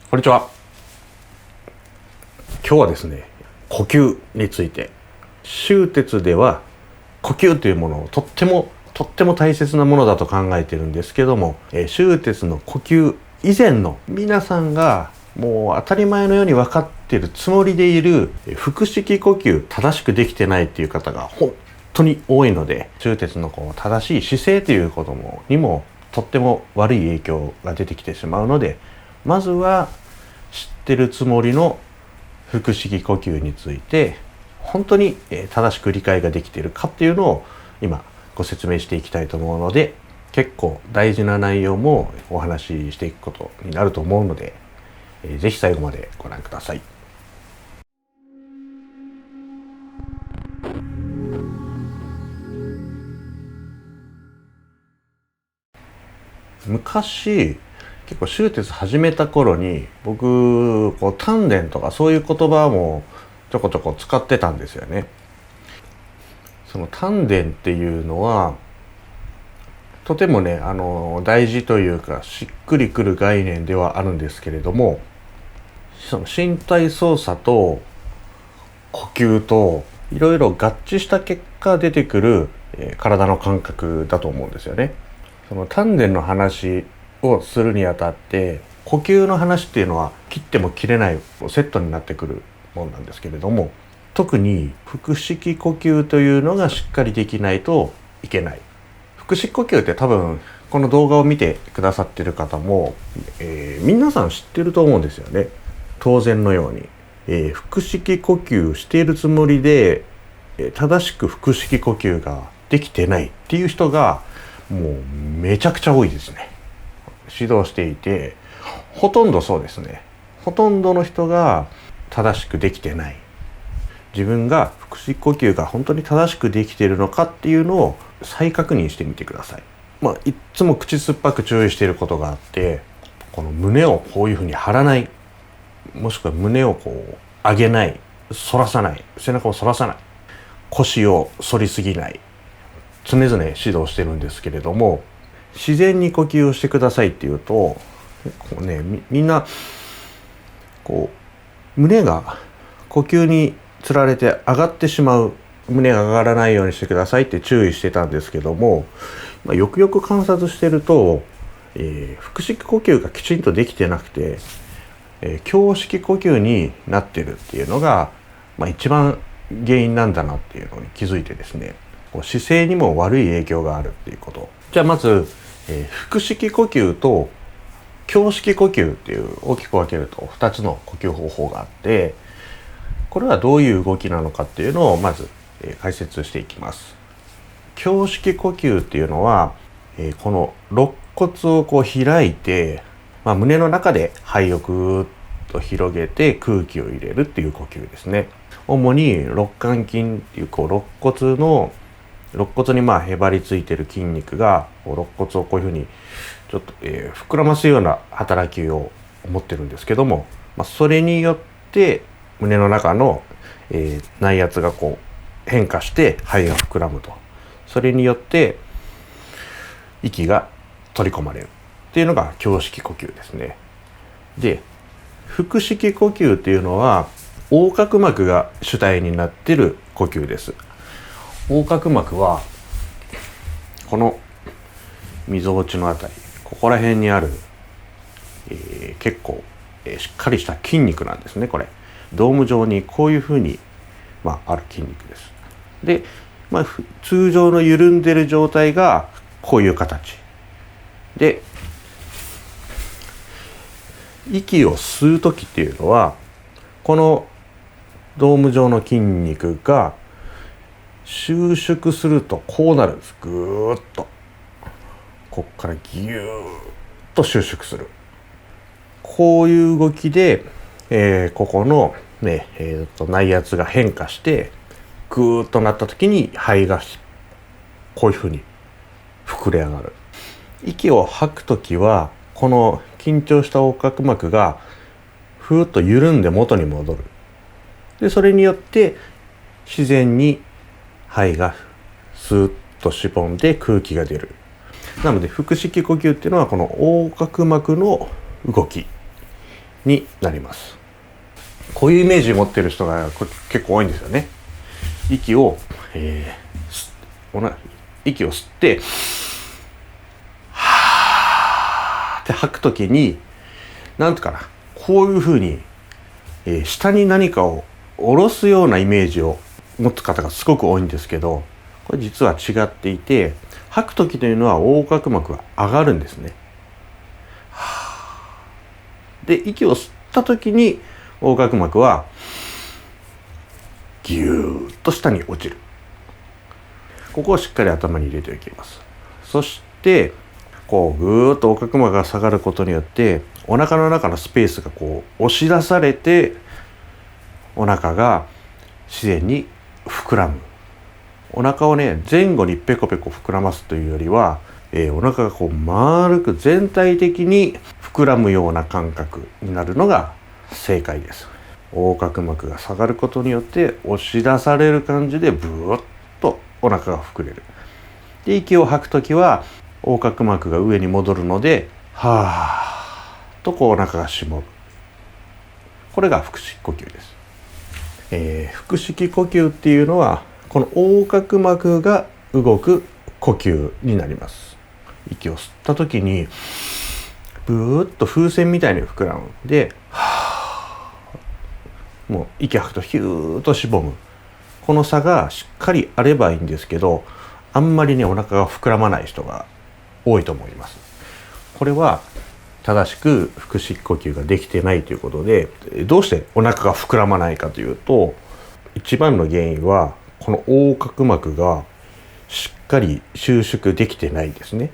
こんにちは。今日はですね、呼吸について。修哲では呼吸というものをとっても大切なものだと考えているんですけども、修哲の呼吸以前の皆さんがもう当たり前のように分かっているつもりでいる腹式呼吸、正しくできてないっていう方が本当に多いので、修哲の正しい姿勢ということにもとっても悪い影響が出てきてしまうので、まずは知ってるつもりの腹式呼吸について本当に正しく理解ができているかっていうのを今ご説明していきたいと思うので、結構大事な内容もお話ししていくことになると思うので、ぜひ最後までご覧ください。昔結構修哲始めた頃に僕丹田とかそういう言葉もちょこちょこ使ってたんですよね。その丹田っていうのはとてもね大事というかしっくりくる概念ではあるんですけれども、その身体操作と呼吸といろいろ合致した結果出てくる、体の感覚だと思うんですよね。その丹田の話をするにあたって呼吸の話っていうのは切っても切れないセットになってくるものなんですけれども、特に腹式呼吸というのがしっかりできないといけない。腹式呼吸って多分この動画を見てくださってる方も、皆さん知ってると思うんですよね。当然のように、腹式呼吸しているつもりで、正しく腹式呼吸ができてないっていう人がもうめちゃくちゃ多いですね。指導していてほとんどそうですね。ほとんどの人が正しくできてない。自分が腹式呼吸が本当に正しくできているのかっていうのを再確認してみてください。いつも口酸っぱく注意していることがあって、この胸をこういうふうに張らない、もしくは胸を上げない、反らさない、背中を反らさない、腰を反りすぎない、常々指導してるんですけれども、自然に呼吸をしてくださいっていうとみんな胸が呼吸につられて上がってしまう、胸が上がらないようにしてくださいって注意してたんですけども、よくよく観察してると、腹式呼吸がきちんとできてなくて、胸式呼吸になってるっていうのが、一番原因なんだなっていうのに気づいてですね、姿勢にも悪い影響があるっていうこと。じゃあまず、腹式呼吸と胸式呼吸っていう大きく分けると2つの呼吸方法があって、これはどういう動きなのかっていうのをまず、解説していきます。胸式呼吸っていうのは、この肋骨を開いて、胸の中で肺をぐーっと広げて空気を入れるっていう呼吸ですね。主に肋間筋っていう肋骨にへばりついてる筋肉が肋骨をこういうふうにちょっと、膨らますような働きを持ってるんですけども、それによって胸の中の、内圧が変化して肺が膨らむと。それによって息が取り込まれるっていうのが胸式呼吸ですね。で、腹式呼吸っていうのは横隔膜が主体になっている呼吸です。横隔膜はこのみぞおちのあたり、ここら辺にある、結構、しっかりした筋肉なんですね。これドーム状にこういうふうに、ある筋肉です。で、通常の緩んでる状態がこういう形で、息を吸う時っていうのはこのドーム状の筋肉が収縮するとこうなるんです。ぐーっとこっからギューッと収縮する、こういう動きで、ここの内圧が変化してグーッとなった時に肺がこういうふうに膨れ上がる。息を吐く時はこの緊張した横隔膜がふーっと緩んで元に戻る。でそれによって自然に肺がスーッとしぼんで空気が出る。なので腹式呼吸っていうのはこの横隔膜の動きになります。こういうイメージを持ってる人が結構多いんですよね。息を吸ってはーって吐くときに、なんていうかな、こういうふうに、下に何かを下ろすようなイメージを持つ方がすごく多いんですけど、これ実は違っていて、吐くときというのは横隔膜が上がるんですね。で、息を吸ったときに横隔膜はギューッと下に落ちる。ここをしっかり頭に入れておきます。そしてこうぐーっと横隔膜が下がることによって、お腹の中のスペースがこう押し出されて、お腹が自然に膨らむ。お腹をね、前後にペコペコ膨らますというよりは、お腹がこう丸く全体的に膨らむような感覚になるのが正解です。横隔膜が下がることによって押し出される感じでブーッとお腹が膨れる。で、息を吐くときは横隔膜が上に戻るので、はーっとこうお腹が締まる。これが腹式呼吸です。腹式呼吸っていうのはこの横隔膜が動く呼吸になります。息を吸った時にブーッと風船みたいに膨らむ。で、もう息吐くとヒューッとしぼむ。この差がしっかりあればいいんですけど、あんまりねお腹が膨らまない人が多いと思います。これは正しく腹式呼吸ができてないということで、どうしてお腹が膨らまないかというと、一番の原因はこの横隔膜がしっかり収縮できてないんですね。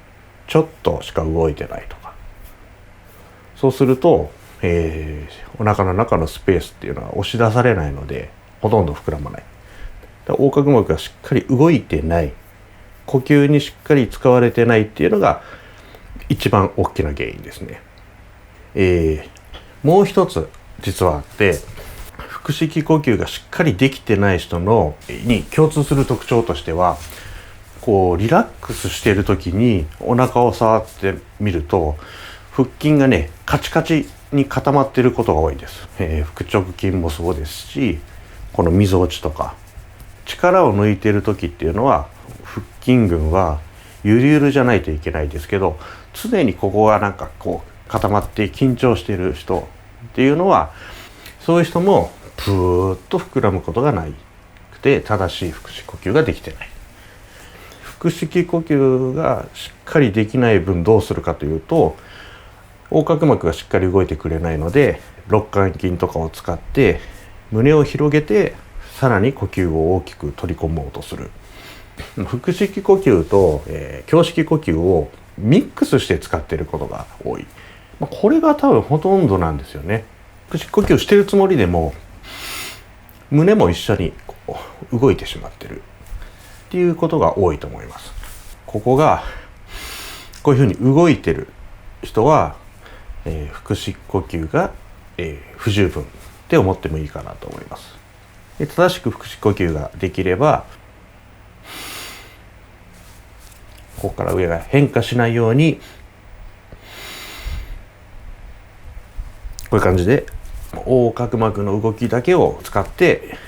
ちょっとしか動いてないとか。そうすると、お腹の中のスペースっていうのは押し出されないのでほとんど膨らまない。横隔膜がしっかり動いてない、呼吸にしっかり使われてないっていうのが一番大きな原因ですね。もう一つ実はあって、腹式呼吸がしっかりできてない人に共通する特徴としては、こうリラックスしている時にお腹を触ってみると腹筋がねカチカチに固まっていることが多いです。腹直筋もそうですし、このみぞおちとか力を抜いている時っていうのは腹筋群はゆるゆるじゃないといけないですけど、常にここがなんかこう固まって緊張している人っていうのは、そういう人もプーッと膨らむことがなくて、正しい腹式呼吸ができてない。腹式呼吸がしっかりできない分どうするかというと、横隔膜がしっかり動いてくれないので、肋間筋とかを使って胸を広げてさらに呼吸を大きく取り込もうとする。腹式呼吸と、胸式呼吸をミックスして使っていることが多い。これが多分ほとんどなんですよね。腹式呼吸してるつもりでも胸も一緒にこう動いてしまってるっていうことが多いと思います。ここがこういうふうに動いてる人は、腹式呼吸が、不十分って思ってもいいかなと思います。で、正しく腹式呼吸ができれば、ここから上が変化しないようにこういう感じで横隔膜の動きだけを使って、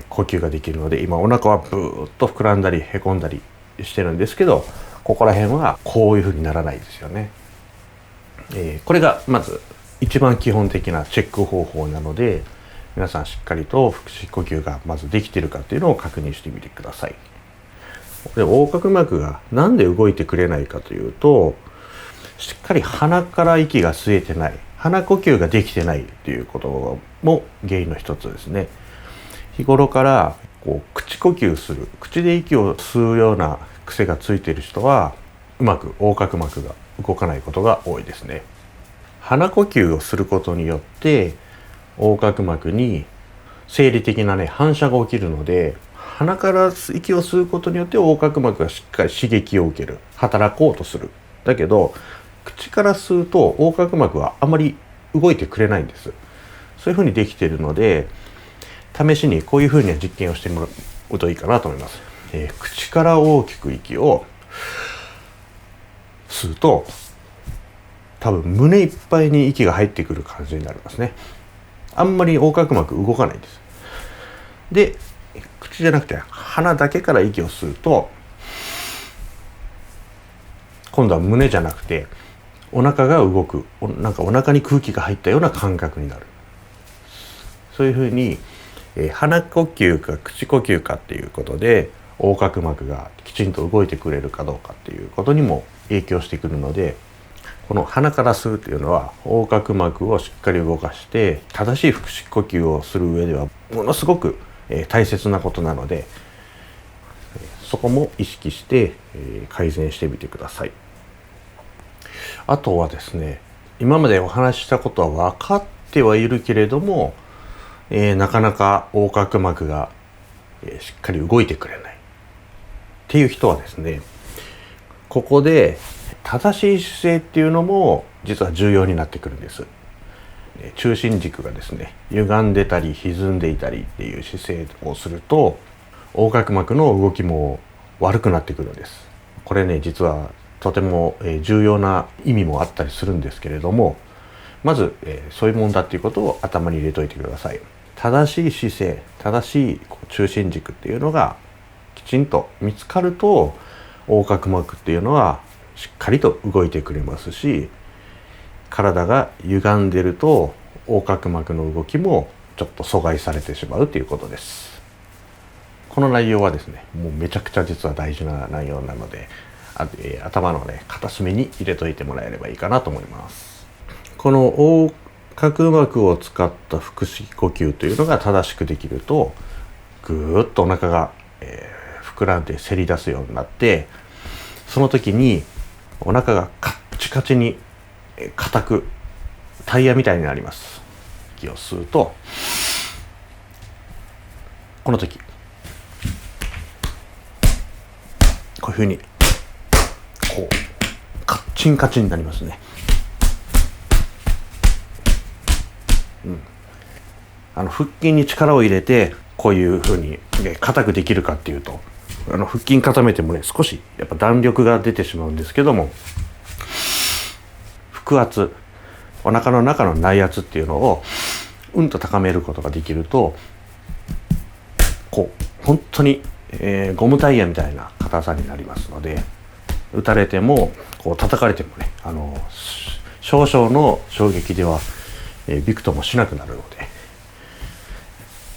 呼吸ができるので、今お腹はブーッと膨らんだりへこんだりしてるんですけど、ここら辺はこういう風にならないですよね。これがまず一番基本的なチェック方法なので、皆さんしっかりと腹式呼吸がまずできているかっていうのを確認してみてください。で、横隔膜がなんで動いてくれないかというと、しっかり鼻から息が吸えてない、鼻呼吸ができてないっていうことも原因の一つですね。日頃からこう口呼吸する、口で息を吸うような癖がついている人は、うまく横隔膜が動かないことが多いですね。鼻呼吸をすることによって横隔膜に生理的な反射が起きるので、鼻から息を吸うことによって横隔膜がしっかり刺激を受ける、働こうとする。だけど口から吸うと横隔膜はあまり動いてくれないんです。そういうふうにできているので、試しにこういうふうに実験をしてもらうといいかなと思います。口から大きく息を吸うと多分胸いっぱいに息が入ってくる感じになりますね。あんまり横隔膜動かないんです。で、口じゃなくて鼻だけから息を吸うと、今度は胸じゃなくてお腹が動く、なんかお腹に空気が入ったような感覚になる。そういうふうに、鼻呼吸か口呼吸かっていうことで横隔膜がきちんと動いてくれるかどうかっていうことにも影響してくるので、この鼻から吸うというのは横隔膜をしっかり動かして正しい腹式呼吸をする上ではものすごく大切なことなので、そこも意識して改善してみてください。あとはですね、今までお話ししたことは分かってはいるけれども、なかなか横隔膜がしっかり動いてくれないっていう人はですね、ここで正しい姿勢っていうのも実は重要になってくるんです。中心軸がですね歪んでたり歪んでいたりっていう姿勢をすると横隔膜の動きも悪くなってくるんです。これね、実はとても重要な意味もあったりするんですけれども、まずそういうもんだっていうことを頭に入れといてください。正しい姿勢、正しい中心軸っていうのがきちんと見つかると、横隔膜っていうのはしっかりと動いてくれますし、体が歪んでると横隔膜の動きもちょっと阻害されてしまうということです。この内容はですね、もうめちゃくちゃ実は大事な内容なので、頭のね片隅に入れといてもらえればいいかなと思います。この横隔膜を使った腹式呼吸というのが正しくできると、ぐーっとお腹が、膨らんでせり出すようになって、その時にお腹がカッチカチに硬くタイヤみたいになります。息を吸うと、この時こういうふうにこうカッチンカチンになりますね。腹筋に力を入れてこういうふうに硬くできるかっていうと、腹筋固めてもね少しやっぱ弾力が出てしまうんですけども、腹圧、お腹の中の内圧っていうのをと高めることができると、こう本当に、ゴムタイヤみたいな硬さになりますので、打たれてもこう叩かれてもね、少々の衝撃では、びくともしなくなるので、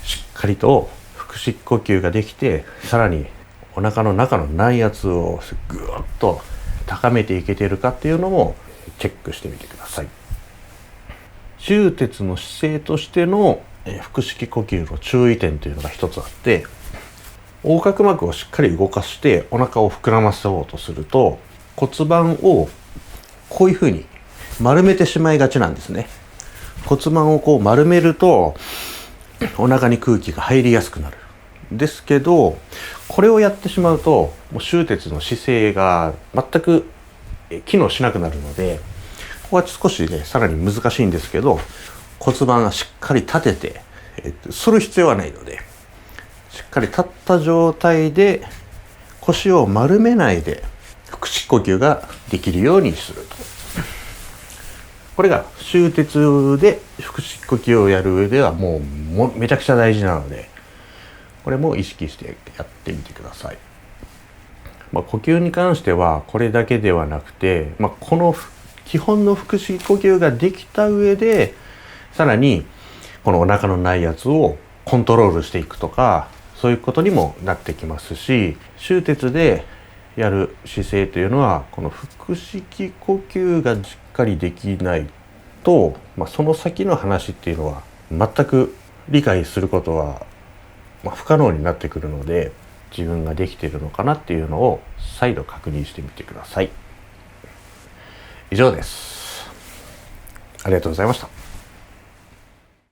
しっかりと腹式呼吸ができて、さらにお腹の中の内圧をぐーっと高めていけているかっていうのもチェックしてみてください。中鉄の姿勢としての腹式呼吸の注意点というのが一つあって、横隔膜をしっかり動かしてお腹を膨らませようとすると、骨盤をこういうふうに丸めてしまいがちなんですね。骨盤をこう丸めるとお腹に空気が入りやすくなる。ですけど、これをやってしまうともう中鉄の姿勢が全く機能しなくなるので、ここは少しねさらに難しいんですけど、骨盤がしっかり立てて反る必要はないので、しっかり立った状態で腰を丸めないで腹式呼吸ができるようにすると。これが中鉄で腹式呼吸をやる上ではもうめちゃくちゃ大事なので、これも意識してやってみてください。呼吸に関してはこれだけではなくて、この基本の腹式呼吸ができた上で、さらにこのお腹の内圧をコントロールしていくとか、そういうことにもなってきますし、中鉄でやる姿勢というのはこの腹式呼吸がしっかりできないと、その先の話っていうのは全く理解することは不可能になってくるので、自分ができているのかなっていうのを再度確認してみてください。以上です。ありがとうございました。